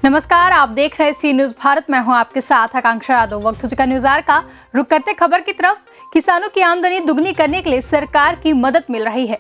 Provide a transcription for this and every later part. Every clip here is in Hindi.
नमस्कार, आप देख रहे सी न्यूज भारत। मैं हूं आपके साथ आकांक्षा यादव। वक्त हो चुका न्यूज आवर का। रुक करते खबर की तरफ। किसानों की आमदनी दुगनी करने के लिए सरकार की मदद मिल रही है।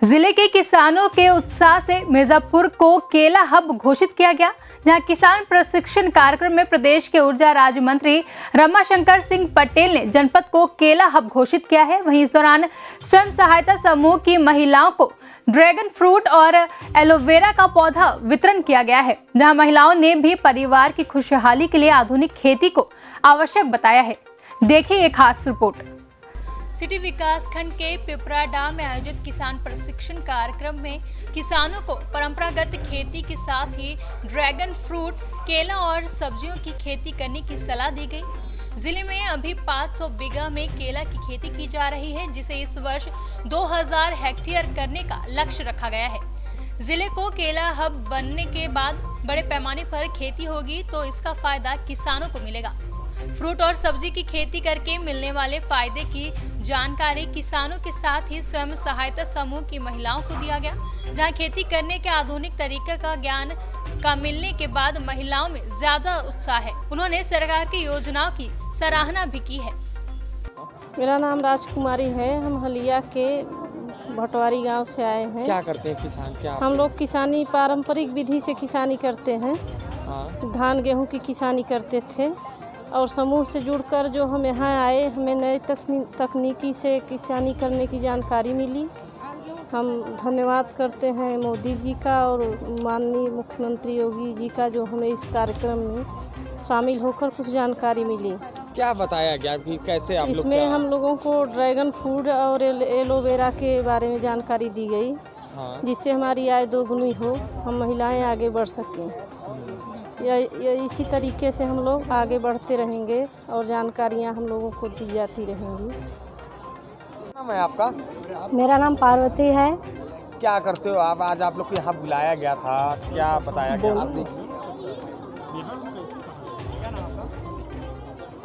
जिले के किसानों के उत्साह से मिर्जापुर को केला हब घोषित किया गया, जहां किसान प्रशिक्षण कार्यक्रम में प्रदेश के ऊर्जा राज्य मंत्री रमाशंकर सिंह पटेल ने जनपद को केला हब घोषित किया है। वहीं इस दौरान स्वयं सहायता समूह की महिलाओं को ड्रैगन फ्रूट और एलोवेरा का पौधा वितरण किया गया है, जहां महिलाओं ने भी परिवार की खुशहाली के लिए आधुनिक खेती को आवश्यक बताया है। देखिए एक खास रिपोर्ट। सिटी विकास खंड के पिपराडा में आयोजित किसान प्रशिक्षण कार्यक्रम में किसानों को परंपरागत खेती के साथ ही ड्रैगन फ्रूट, केला और सब्जियों की खेती करने की सलाह दी गई। जिले में अभी 500 बीघा में केला की खेती की जा रही है, जिसे इस वर्ष 2000 हेक्टेयर करने का लक्ष्य रखा गया है। जिले को केला हब बनने के बाद बड़े पैमाने पर खेती होगी तो इसका फायदा किसानों को मिलेगा। फ्रूट और सब्जी की खेती करके मिलने वाले फायदे की जानकारी किसानों के साथ ही स्वयं सहायता समूह की महिलाओं को दिया गया, जहां खेती करने के आधुनिक तरीके का ज्ञान का मिलने के बाद महिलाओं में ज्यादा उत्साह है। उन्होंने सरकार की योजनाओं की सराहना भी की है। मेरा नाम राजकुमारी है। हम हलिया के भटवारी गांव से आए हैं। क्या करते हैं किसान? क्या हम लोग किसानी पारंपरिक विधि से किसानी करते हैं। धान गेहूं की किसानी करते थे और समूह से जुड़कर जो हम यहाँ आए, हमें नए तकनीकी से किसानी करने की जानकारी मिली। हम धन्यवाद करते हैं मोदी जी का और माननीय मुख्यमंत्री योगी जी का, जो हमें इस कार्यक्रम में शामिल होकर कुछ जानकारी मिली। क्या बताया गया कि कैसे आप इसमें हम लोगों को ड्रैगन फ्रूट और एलोवेरा के बारे में जानकारी दी गई, जिससे हमारी आय दोगुनी हो, हम महिलाएं आगे बढ़ सकें। या इसी तरीके से हम लोग आगे बढ़ते रहेंगे और जानकारियां हम लोगों को दी जाती रहेंगी। नाम है आपका? मेरा नाम पार्वती है। क्या करते हो आप? आज आप लोग को यहाँ बुलाया गया था, क्या बताया गया आपने?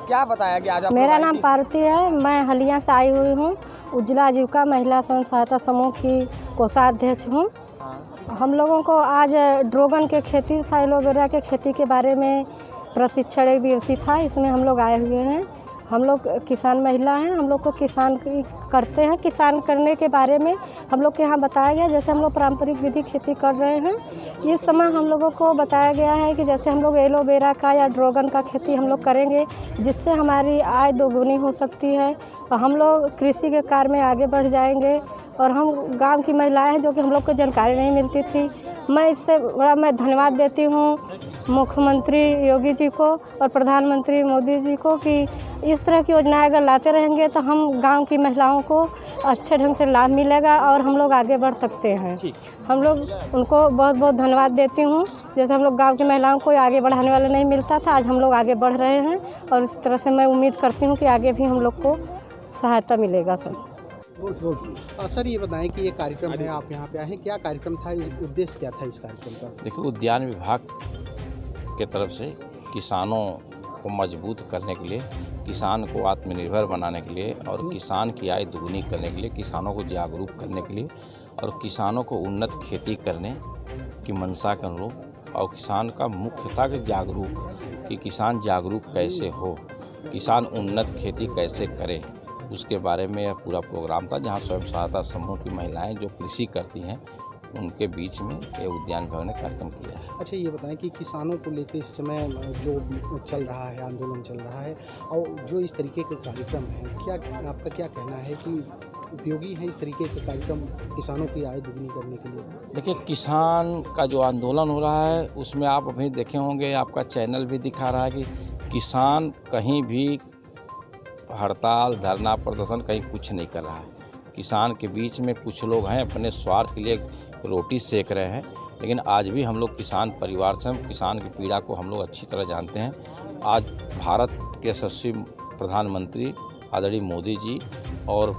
क्या बताया गया आज आप? मेरा नाम पार्वती है। मैं हलिया से आई हुई हूँ। उज्ज्वला आजीविका महिला स्वयं सहायता समूह की कोषाध्यक्ष हूँ। हम लोगों को आज ड्रैगन के खेती था, एलोवेरा के खेती के बारे में प्रशिक्षण एक दिवसीय था, इसमें हम लोग आए हुए हैं। हम लोग किसान महिला हैं। हम लोग को किसान करते हैं। किसान करने के बारे में हम लोग के यहाँ बताया गया, जैसे हम लोग पारंपरिक विधि खेती कर रहे हैं। इस समय हम लोगों को बताया गया है कि जैसे हम लोग एलोवेरा का या ड्रैगन का खेती हम लोग करेंगे, जिससे हमारी आय दोगुनी हो सकती है और हम लोग कृषि के कार्य में आगे बढ़ जाएंगे। और हम गांव की महिलाएं हैं, जो कि हम लोग को जानकारी नहीं मिलती थी। मैं इससे बड़ा धन्यवाद देती हूँ मुख्यमंत्री योगी जी को और प्रधानमंत्री मोदी जी को कि इस तरह की योजनाएं अगर लाते रहेंगे तो हम गांव की महिलाओं को अच्छे ढंग से लाभ मिलेगा और हम लोग आगे बढ़ सकते हैं। हम लोग उनको बहुत बहुत धन्यवाद देती हूँ। जैसे हम लोग गाँव की महिलाओं को आगे बढ़ाने वाला नहीं मिलता था, आज हम लोग आगे बढ़ रहे हैं और इस तरह से मैं उम्मीद करती हूँ कि आगे भी हम लोग को सहायता मिलेगा। सर ये बताएं कि ये कार्यक्रम है, आप यहाँ पे आए हैं, क्या कार्यक्रम था, उद्देश्य क्या था इस कार्यक्रम का? देखिए, उद्यान विभाग के तरफ से किसानों को मजबूत करने के लिए, किसान को आत्मनिर्भर बनाने के लिए और किसान की आय दुगुनी करने के लिए, किसानों को जागरूक करने के लिए और किसानों को उन्नत खेती करने की मंशा के अनुरूप और किसान का मुख्यतः जागरूक कि किसान जागरूक कैसे हो, किसान उन्नत खेती कैसे करे, उसके बारे में यह पूरा प्रोग्राम था, जहां स्वयं सहायता समूह की महिलाएं जो कृषि करती हैं उनके बीच में ये उद्यान विभाग ने कार्यक्रम किया है। अच्छा ये बताएं कि किसानों को लेकर इस समय जो चल रहा है, आंदोलन चल रहा है और जो इस तरीके के कार्यक्रम है, क्या आपका क्या कहना है कि उपयोगी है इस तरीके के कार्यक्रम किसानों की आय दुगनी करने के लिए? देखिए, किसान का जो आंदोलन हो रहा है उसमें आप अभी देखे होंगे, आपका चैनल भी दिखा रहा है कि किसान कहीं भी हड़ताल, धरना, प्रदर्शन कहीं कुछ नहीं कर रहा है। किसान के बीच में कुछ लोग हैं अपने स्वार्थ के लिए रोटी सेक रहे हैं, लेकिन आज भी हम लोग किसान परिवार से, किसान की पीड़ा को हम लोग अच्छी तरह जानते हैं। आज भारत के यशस्वी प्रधानमंत्री आदरणीय मोदी जी और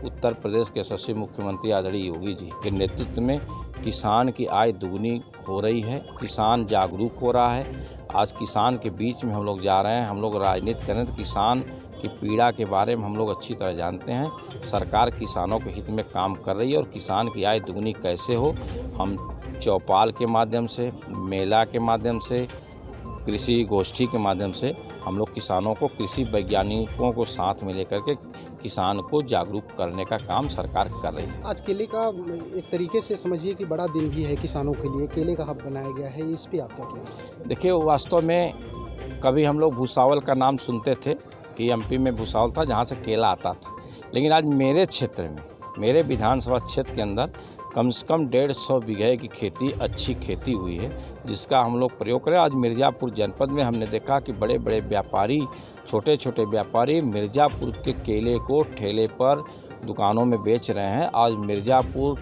उत्तर प्रदेश के यशस्वी मुख्यमंत्री आदरणीय योगी जी के नेतृत्व में किसान की आय दुगनी हो रही है, किसान जागरूक हो रहा है। आज किसान के बीच में हम लोग जा रहे हैं, हम लोग राजनीति करें तो किसान की पीड़ा के बारे में हम लोग अच्छी तरह जानते हैं। सरकार किसानों के हित में काम कर रही है और किसान की आय दुगनी कैसे हो, हम चौपाल के माध्यम से, मेला के माध्यम से, कृषि गोष्ठी के माध्यम से हम लोग किसानों को, कृषि वैज्ञानिकों को साथ में लेकर के किसान को जागरूक करने का काम सरकार कर रही है। आज केले का एक तरीके से समझिए कि बड़ा दिन भी है किसानों के लिए, केले का हब बनाया गया है, इस पे आप क्या कहेंगे? देखिए, वास्तव में कभी हम लोग भुसावल का नाम सुनते थे कि एमपी में भुसावल था जहाँ से केला आता था, लेकिन आज मेरे क्षेत्र में, मेरे विधानसभा क्षेत्र के अंदर कम से कम 150 बीघे की खेती, अच्छी खेती हुई है, जिसका हम लोग प्रयोग करें। आज मिर्ज़ापुर जनपद में हमने देखा कि बड़े बड़े व्यापारी, छोटे छोटे व्यापारी मिर्ज़ापुर के केले को ठेले पर, दुकानों में बेच रहे हैं। आज मिर्ज़ापुर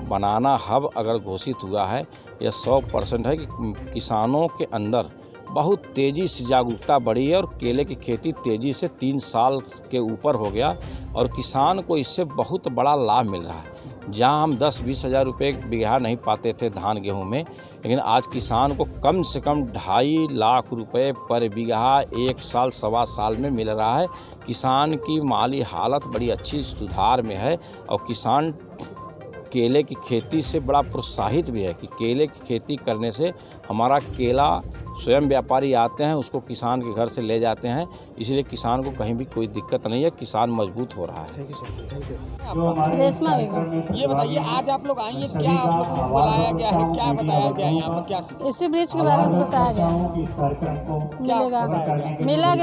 बनाना हब अगर घोषित हुआ है, यह 100% है कि किसानों के अंदर बहुत तेज़ी से जागरूकता बढ़ी है और केले की खेती तेज़ी से 3 साल के ऊपर हो गया और किसान को इससे बहुत बड़ा लाभ मिल रहा है। जहां हम 10-20 हज़ार रुपये बीघा नहीं पाते थे धान गेहूं में, लेकिन आज किसान को कम से कम 2.5 लाख रुपए पर बीघा 1 साल, सवा साल में मिल रहा है। किसान की माली हालत बड़ी अच्छी सुधार में है और किसान केले की खेती से बड़ा प्रोत्साहित भी है कि केले की खेती करने से हमारा केला स्वयं व्यापारी आते हैं, उसको किसान के घर से ले जाते हैं, इसलिए किसान को कहीं भी कोई दिक्कत नहीं है, किसान मजबूत हो रहा है। Thank you sir, thank you. Reshma Begum. ये बताइए, आज आप लोग आए हैं, क्या आप लोग को बुलाया गया है, क्या बताया गया है यहाँ पर, क्या इसी ब्रिज के बारे में बताया गया है।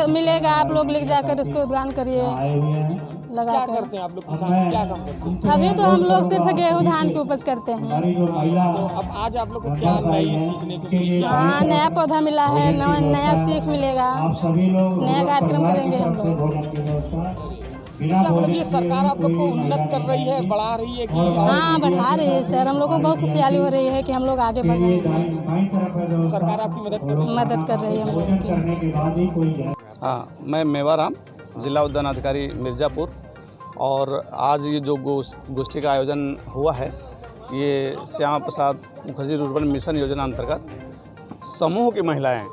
मिलेगा आप लोग ले जाकर इसको उद्घाटन करिए। क्या करते हैं आप लोग किसान, क्या काम करते हैं? अभी तो हम लोग सिर्फ गेहूँ धान की उपज करते हैं। तो अब आज आप लोग को क्या नई सीखने को मिली? हाँ, नया पौधा मिला है, नया सीख मिलेगा, नया कार्यक्रम करेंगे हम लोग। क्या मतलब ये सरकार आप लोग को उन्नत कर रही है, बढ़ा रही है कि? हाँ, बढ़ा रही है सर, हम लोग को बहुत खुशहाली हो रही है कि हम लोग आगे बढ़ रहे हैं। सरकार आपकी मदद कर रही है? मदद कर रही है हम लोग की। हाँ, मैं मेवाराम, जिला उद्यान अधिकारी मिर्ज़ापुर, और आज ये जो गोष्ठी का आयोजन हुआ है, ये श्यामा प्रसाद मुखर्जी रूरबन मिशन योजना अंतर्गत समूह की महिलाएं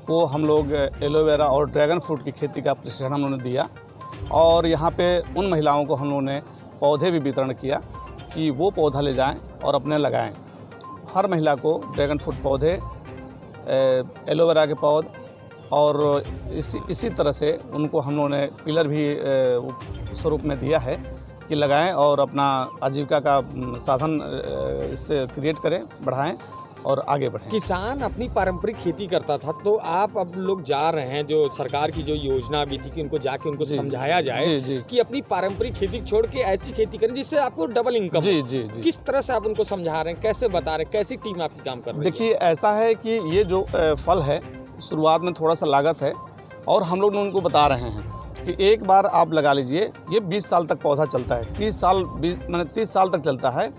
को हम लोग एलोवेरा और ड्रैगन फ्रूट की खेती का प्रशिक्षण हम लोगों ने दिया और यहाँ पे उन महिलाओं को हम लोगों ने पौधे भी वितरण किया कि वो पौधा ले जाएं और अपने लगाएं। हर महिला को ड्रैगन फ्रूट पौधे, एलोवेरा के पौधे और इसी तरह से उनको हम लोगों ने पिलर भी स्वरूप में दिया है कि लगाएं और अपना आजीविका का साधन इससे क्रिएट करें, बढ़ाएं और आगे बढ़ें। किसान अपनी पारंपरिक खेती करता था, तो आप अब लोग जा रहे हैं, जो सरकार की जो योजना भी थी कि उनको जाके उनको समझाया जाए कि अपनी पारंपरिक खेती छोड़ के ऐसी खेती करें जिससे आपको डबल इनकम। जी। किस तरह से आप उनको समझा रहे हैं, कैसे बता रहे हैं, कैसी टीम आपकी काम कर रही है? देखिए, ऐसा है कि ये जो फल है, शुरुआत में थोड़ा सा लागत है और हम लोग उनको बता रहे हैं कि एक बार आप लगा लीजिए, ये 20 साल तक पौधा चलता है, 30 साल तक चलता है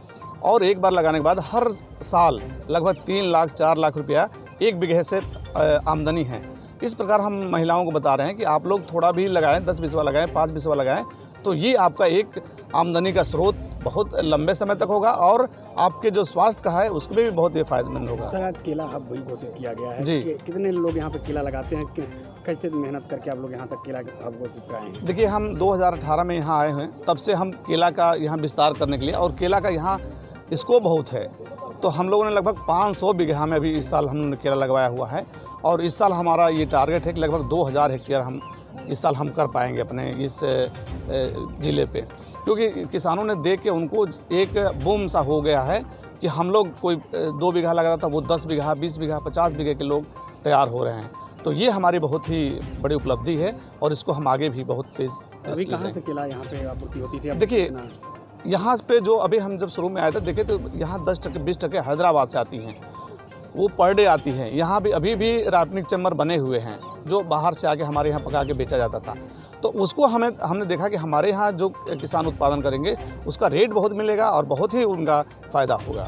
और एक बार लगाने के बाद हर साल लगभग 3 लाख 4 लाख रुपया 1 बीघे से आमदनी है। इस प्रकार हम महिलाओं को बता रहे हैं कि आप लोग थोड़ा भी लगाएं, 10 बीसवा लगाएं, 5 बीसवा लगाएं, तो ये आपका एक आमदनी का स्रोत बहुत लंबे समय तक होगा और आपके जो स्वास्थ्य का है उसके भी बहुत ये फायदेमंद होगा। सर, आज केला हब वही घोषित किया गया है जी। कितने लोग यहाँ पे केला लगाते हैं, कैसे मेहनत करके आप लोग यहाँ तक केला हब घोषित कराए हैं? देखिए, हम 2018 में यहाँ आए हैं, तब से हम केला का यहाँ विस्तार करने के लिए, और केला का यहाँ स्कोप बहुत है, तो हम लोगों ने लगभग 500 बीघा में अभी इस साल हमने केला लगवाया हुआ है और इस साल हमारा ये टारगेट है कि लगभग 2000 हेक्टेयर हम इस साल हम कर पाएंगे अपने इस ज़िले पे, क्योंकि किसानों ने देख के उनको एक बूम सा हो गया है कि हम लोग कोई 2 बीघा लगा था, वो 10 बीघा, 20 बीघा, 50 बीघे के लोग तैयार हो रहे हैं। तो ये हमारी बहुत ही बड़ी उपलब्धि है और इसको हम आगे भी बहुत तेज़। अभी कहाँ से केला यहाँ पे आपूर्ति होती थी? देखिए, यहाँ पे जो अभी हम जब शुरू में आए थे, देखे तो यहाँ 10-20% हैदराबाद से आती हैं, वो पर डे आती हैं। यहाँ भी अभी भी राइपनिंग चैम्बर बने हुए हैं जो बाहर से आके हमारे यहाँ पका के बेचा जाता था, तो उसको हमने देखा कि हमारे यहाँ जो किसान उत्पादन करेंगे उसका रेट बहुत मिलेगा और बहुत ही उनका फ़ायदा होगा।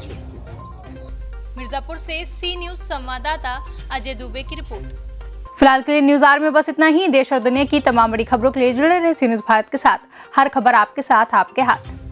मिर्जापुर से सी न्यूज़ संवाददाता अजय दुबे की रिपोर्ट। फिलहाल के लिए न्यूज़ आवर में बस इतना ही। देश और दुनिया की तमाम बड़ी खबरों के लिए जुड़े रहे सी न्यूज़ भारत के साथ। हर खबर आपके साथ, आपके हाथ।